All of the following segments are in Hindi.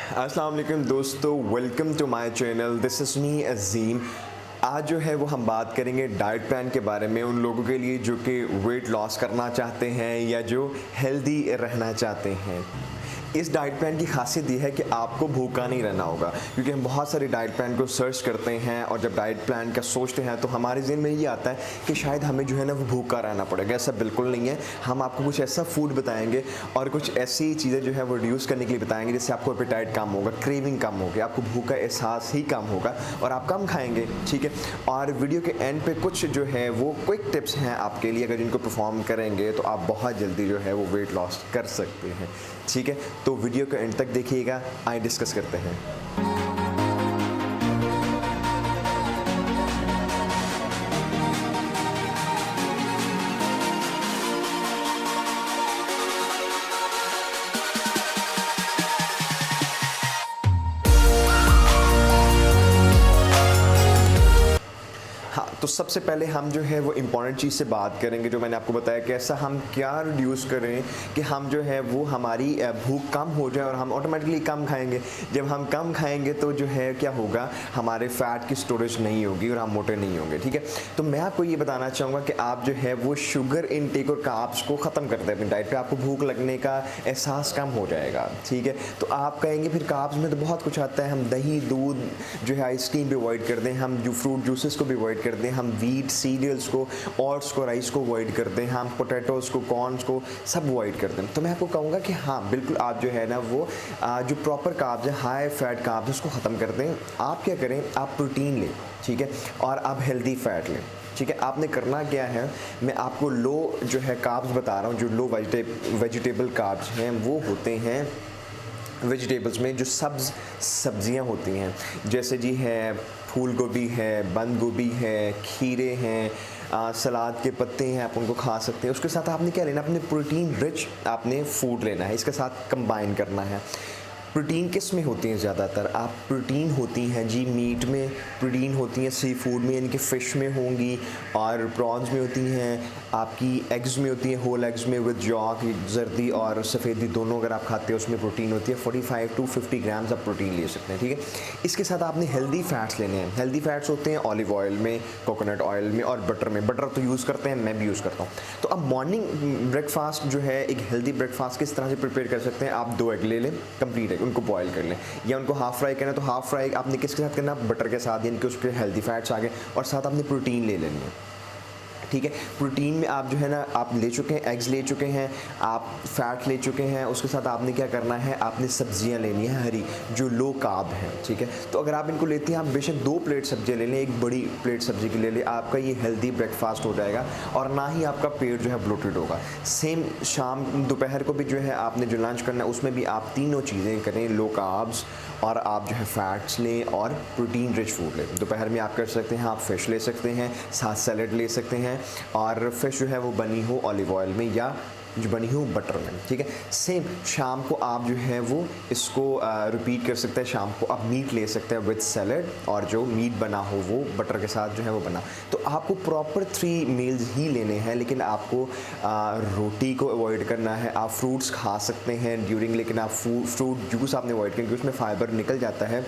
अस्सलाम वालेकुम दोस्तों, welcome to my channel. This is me Azeem. आज जो है वो हम बात करेंगे डाइट प्लान के बारे में, उन लोगों के लिए जो कि वेट लॉस करना चाहते हैं या जो हेल्दी रहना चाहते हैं। इस डाइट प्लान की खासियत ये है कि आपको भूखा नहीं रहना होगा, क्योंकि हम बहुत सारे डाइट प्लान को सर्च करते हैं और जब डाइट प्लान का सोचते हैं तो हमारे ज़हन में ये आता है कि शायद हमें जो है ना वो भूखा रहना पड़ेगा। ऐसा बिल्कुल नहीं है। हम आपको कुछ ऐसा फूड बताएंगे और कुछ ऐसी चीज़ें जो है वो रिड्यूस करने के लिए बताएंगे जिससे आपको एपेटाइट कम होगा, क्रेविंग कम होगी, आपको भूख का एहसास ही कम होगा और आप कम खाएंगे। ठीक है। और वीडियो के एंड पे कुछ जो है वो क्विक टिप्स हैं आपके लिए, अगर जिनको परफॉर्म करेंगे तो आप बहुत जल्दी जो है वो वेट लॉस कर सकते हैं। ठीक है, तो वीडियो को एंड तक देखिएगा, आइए डिस्कस करते हैं। हाँ, तो सबसे पहले हम जो है वो इम्पॉर्टेंट चीज़ से बात करेंगे, जो मैंने आपको बताया कि ऐसा हम क्या रिड्यूस करें कि हम जो है वो हमारी भूख कम हो जाए और हम ऑटोमेटिकली कम खाएंगे। जब हम कम खाएंगे तो जो है क्या होगा, हमारे फैट की स्टोरेज नहीं होगी और हम मोटे नहीं होंगे। ठीक है, तो मैं आपको ये बताना चाहूँगा कि आप जो है वो शुगर इनटेक और कार्ब्स को ख़त्म कर दें अपनी डाइट पे, आपको भूख लगने का एहसास कम हो जाएगा। ठीक है, तो आप कहेंगे फिर कार्ब्स में तो बहुत कुछ आता है, हम दही, दूध, जो है आइसक्रीम भी अवॉइड कर दें, हम जो फ्रूट जूसेस को भी अवॉइड कर दें, हम वीट सीरियल्स को, ओट्स को, राइस को अवॉइड कर दें, हम पोटैटोज़ को, कॉर्न्स को सब अवॉइड कर दें। तो मैं आपको कहूँगा कि हाँ बिल्कुल, आप जो है ना वो जो प्रॉपर कार्ब्स है, हाई फैट कार्ब्स है, उसको ख़त्म कर दें। आप क्या करें, आप प्रोटीन लें। ठीक है, और आप हेल्दी फैट लें। ठीक है, आपने करना क्या है, मैं आपको लो जो है कार्ब्स बता रहा हूँ। जो लो वेजिटेबल कार्ब्स हैं वो होते हैं वेजिटेबल्स में जो सब्जियां होती हैं, जैसे जी है फूल गोभी है, बंद गोभी है, खीरे हैं, सलाद के पत्ते हैं, आप उनको खा सकते हैं। उसके साथ आपने क्या लेना, अपने प्रोटीन रिच आपने फूड लेना है, इसके साथ कंबाइन करना है। प्रोटीन किस में होती हैं ज़्यादातर, आप प्रोटीन होती हैं जी मीट में, प्रोटीन होती हैं सी फूड में, यानी कि फ़िश में होंगी, और प्रॉन्स में होती हैं, आपकी एग्स में होती हैं, होल एग्स में विद यॉक, जर्दी और सफ़ेदी दोनों अगर आप खाते हैं उसमें प्रोटीन होती है। 45 to 50 ग्राम्स आप प्रोटीन ले सकते हैं। ठीक है, इसके साथ आपने हेल्दी फैट्स लेने हैं। हेल्दी फैट्स होते हैं ऑलिव ऑयल में, कोकोनट ऑयल में और बटर में। बटर तो यूज़ करते हैं, मैं भी यूज़ करता हूँ। तो अब मॉर्निंग ब्रेकफास्ट जो है, एक हेल्दी ब्रेकफास्ट किस तरह से प्रिपेयर कर सकते हैं, आप 2 एग ले लें कंप्लीट, उनको बॉईल कर लें, या उनको हाफ फ्राई करना है तो हाफ फ्राई आपने किसके साथ करना, बटर के साथ, यानी कि उसके हेल्दी फैट्स आ गए, और साथ आपने प्रोटीन ले लेनी है। ठीक है, प्रोटीन में आप जो है ना आप ले चुके हैं, एग्स ले चुके हैं, आप फैट ले चुके हैं, उसके साथ आपने क्या करना है, आपने सब्जियां लेनी है हरी, जो लो कार्ब हैं। ठीक है, तो अगर आप इनको लेते हैं, आप बेशक 2 प्लेट सब्जियां ले लें, एक बड़ी प्लेट सब्जी की ले लें, आपका ये हेल्दी ब्रेकफास्ट हो जाएगा और ना ही आपका पेट जो है ब्लोटेड होगा। सेम शाम दोपहर को भी जो है आपने जो लंच करना है उसमें भी आप तीनों चीज़ें करें, लो कार्ब्स, और आप जो है फैट्स लें और प्रोटीन रिच फूड लें। दोपहर में आप कर सकते हैं, आप फ़िश ले सकते हैं, साथ सैलड ले सकते हैं, और फ़िश जो है वो बनी हो ऑलिव ऑयल में या जो बनी हो बटर में। ठीक है, सेम शाम को आप जो है वो इसको रिपीट कर सकते हैं। शाम को आप मीट ले सकते हैं विद सैलड, और जो मीट बना हो वो बटर के साथ जो है वो बना। तो आपको प्रॉपर 3 मील्स ही लेने हैं, लेकिन आपको रोटी को अवॉइड करना है। आप फ्रूट्स खा सकते हैं ड्यूरिंग, लेकिन आप फ्रूट जूस आपने अवॉइड करें, क्योंकि उसमें फाइबर निकल जाता है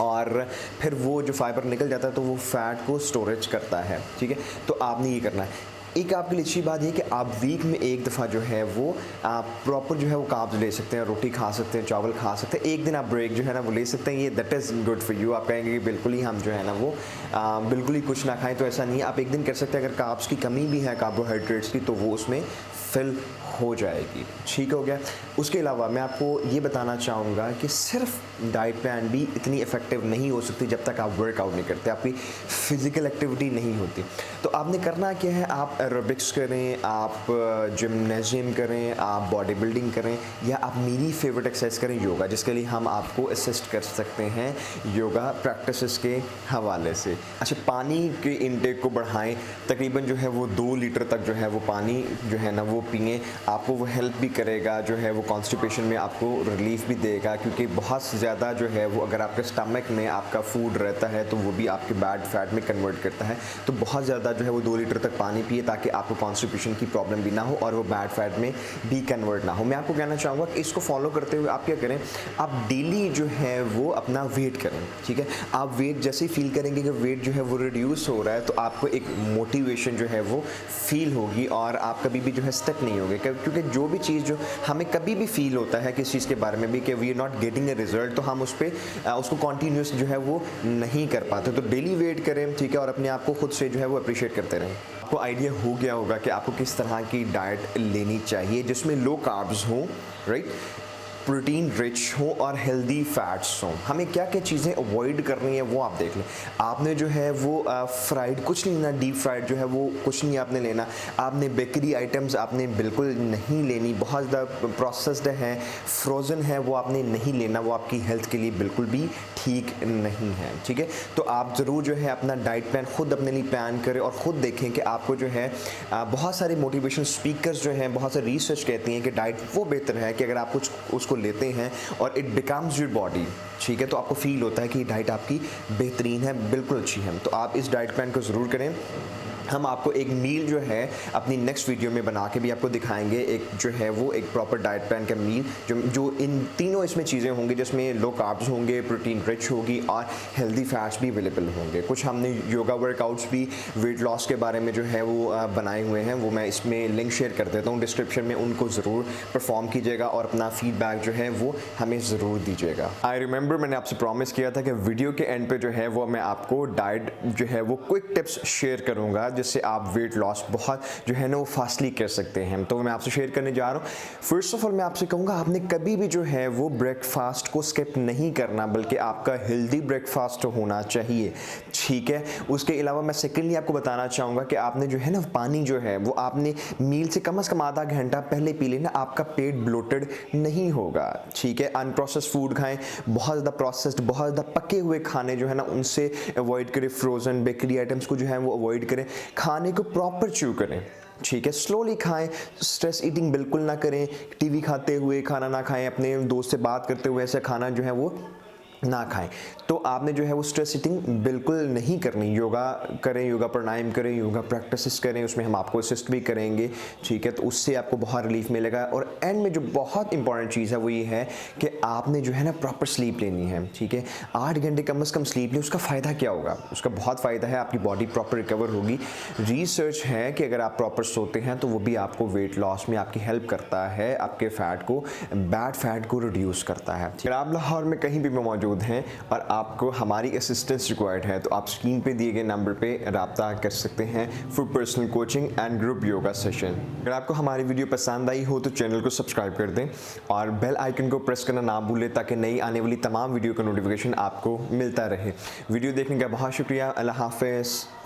और फिर वो जो फाइबर निकल जाता है तो वो फैट को स्टोरेज करता है। ठीक है, तो आपने ये करना है। एक आपके लिए अच्छी बात ये कि आप वीक में एक दफ़ा जो है वो आप प्रॉपर जो है वो कार्ब्स ले सकते हैं, रोटी खा सकते हैं, चावल खा सकते हैं। एक दिन आप ब्रेक जो है ना वो ले सकते हैं, ये that is good for you. आप कहेंगे कि बिल्कुल ही हम जो है ना वो बिल्कुल ही कुछ ना खाएं, तो ऐसा नहीं है। आप एक दिन कर सकते हैं, अगर कार्ब्स की कमी भी है, कार्बोहाइड्रेट्स की, तो वो उसमें फिल हो जाएगी। ठीक हो गया। उसके अलावा मैं आपको ये बताना चाहूँगा कि सिर्फ डाइट प्लान भी इतनी इफ़ेक्टिव नहीं हो सकती जब तक आप वर्कआउट नहीं करते, आपकी फ़िज़िकल एक्टिविटी नहीं होती। तो आपने करना क्या है, आप एरोबिक्स करें, आप जिम्नेजियम करें, आप बॉडी बिल्डिंग करें, या आप मेरी फेवरेट एक्सरसाइज करें, योगा, जिसके लिए हम आपको असिस्ट कर सकते हैं योगा प्रैक्टिसेस के हवाले से। अच्छा, पानी के इनटेक को बढ़ाएं, तकरीबन जो है वो 2 लीटर तक जो है वो पानी जो है ना वो वो पिएँ, आपको वो हेल्प भी करेगा, जो है वो कॉन्स्टिपेशन में आपको रिलीफ भी देगा, क्योंकि बहुत ज़्यादा जो है वो अगर आपके स्टमक में आपका फूड रहता है तो वो भी आपके बैड फैट में कन्वर्ट करता है। तो बहुत ज़्यादा जो है वो 2 लीटर तक पानी पिए ताकि आपको कॉन्स्टिपेशन की प्रॉब्लम भी ना हो और वो बैड फैट में भी कन्वर्ट ना हो। मैं आपको कहना चाहूँगा कि इसको फॉलो करते हुए आप क्या करें, आप डेली जो है वो अपना वेट करें, ठीक है। आप वेट जैसे ही फील करेंगे कि वेट जो है वो रिड्यूस हो रहा है तो आपको एक मोटिवेशन जो है वो फील होगी और आप कभी भी जो है स्टक नहीं होगे, क्योंकि जो भी चीज़ जो हमें कभी भी फील होता है किसी चीज़ के बारे में भी कि we are not getting a result, तो हम उस पर उसको कॉन्टीन्यूस जो है वो नहीं कर पाते। तो डेली वेट करें, ठीक है, और अपने आप को खुद से जो है वो अप्रिशिएट करते रहें। आपको आइडिया हो गया होगा कि आपको किस तरह की डाइट लेनी चाहिए जिसमें लो कार्ब्स हों, राइट, प्रोटीन रिच हो और हेल्दी फैट्स हों। हमें क्या क्या चीज़ें अवॉइड करनी है वो आप देख लें। आपने जो है वो फ्राइड कुछ नहीं लेना, डीप फ्राइड जो है वो कुछ नहीं आपने लेना। आपने बेकरी आइटम्स आपने बिल्कुल नहीं लेनी, बहुत ज़्यादा प्रोसेस्ड हैं, फ्रोज़न है, वो आपने नहीं लेना, वो आपकी हेल्थ के लिए बिल्कुल भी ठीक नहीं है, ठीक है। तो आप ज़रूर जो है अपना डाइट प्लान खुद अपने लिए प्लान करें और ख़ुद देखें कि आपको जो है बहुत सारे मोटिवेशन स्पीकर्स जो हैं, बहुत सारी रिसर्च कहती हैं कि डाइट वो बेहतर है कि अगर आप कुछ उसको लेते हैं और इट बिकम्स योर बॉडी, ठीक है, तो आपको फील होता है कि डाइट आपकी बेहतरीन है, बिल्कुल अच्छी है। तो आप इस डाइट प्लान को ज़रूर करें। हम आपको एक मील जो है अपनी नेक्स्ट वीडियो में बना के भी आपको दिखाएंगे, एक जो है वो एक प्रॉपर डाइट प्लान का मील जो इन तीनों इसमें चीज़ें होंगी, जिसमें लो कार्ब्स होंगे, प्रोटीन रिच होगी और हेल्दी फैट्स भी अवेलेबल होंगे। कुछ हमने योगा वर्कआउट्स भी वेट लॉस के बारे में जो है वो बनाए हुए हैं, वो मैं इसमें लिंक शेयर कर देता हूँ डिस्क्रिप्शन में, उनको ज़रूर परफॉर्म कीजिएगा और अपना फीडबैक जो है वो हमें ज़रूर दीजिएगा। आई रिमेंबर मैंने आपसे प्रॉमिस किया था कि वीडियो के एंड पे जो है वो मैं आपको डाइट जो है वो क्विक टिप्स शेयर करूँगा जिससे आप वेट लॉस बहुत जो है ना वो फास्टली कर सकते हैं। तो मैं आपसे शेयर करने जा रहा हूँ। फर्स्ट ऑफ ऑल मैं आपसे कहूँगा आपने कभी भी जो है वो ब्रेकफास्ट को स्किप नहीं करना, बल्कि आपका हेल्दी ब्रेकफास्ट होना चाहिए, ठीक है। उसके अलावा मैं सेकेंडली आपको बताना चाहूँगा कि आपने जो है ना पानी जो है वो आपने मील से कम आधा घंटा पहले पी लेना, आपका पेट ब्लोटेड नहीं होगा, ठीक है। अनप्रोसेस्ड फूड खाएं, बहुत ज़्यादा प्रोसेस्ड बहुत ज़्यादा पके हुए खाने जो है ना उनसे अवॉइड करें, फ्रोज़न बेकरी आइटम्स को जो है वो अवॉइड करें, खाने को प्रॉपर च्यू करें, ठीक है, स्लोली खाएं, स्ट्रेस ईटिंग बिल्कुल ना करें, टीवी खाते हुए खाना ना खाएं, अपने दोस्त से बात करते हुए ऐसा खाना जो है वो ना खाएं। तो आपने जो है वो स्ट्रेस ईटिंग बिल्कुल नहीं करनी। योगा करें, योगा प्राणायाम करें, योगा प्रैक्टिसेस करें, उसमें हम आपको असिस्ट भी करेंगे, ठीक है, तो उससे आपको बहुत रिलीफ मिलेगा। और एंड में जो बहुत इंपॉर्टेंट चीज़ है वो ये है कि आपने जो है ना प्रॉपर स्लीप लेनी है, ठीक है। 8 घंटे कम से कम स्लीप लें। उसका फ़ायदा क्या होगा? उसका बहुत फ़ायदा है, आपकी बॉडी प्रॉपर रिकवर होगी। रिसर्च है कि अगर आप प्रॉपर सोते हैं तो वो भी आपको वेट लॉस में आपकी हेल्प करता है, आपके फैट को, बैड फैट को रिड्यूस करता है। अगर आप लाहौर में कहीं भी मौजूद हैं और आपको हमारी असिस्टेंस रिक्वायर्ड है तो आप स्क्रीन पे दिए गए नंबर पे राब्ता कर सकते हैं for personal coaching and group yoga session. अगर आपको हमारी वीडियो पसंद आई हो तो चैनल को सब्सक्राइब कर दें और बेल आइकन को प्रेस करना ना भूलें ताकि नई आने वाली तमाम वीडियो का नोटिफिकेशन आपको मिलता रहे। वीडियो देखने का बहुत शुक्रिया। अल्लाह हाफ़िज़।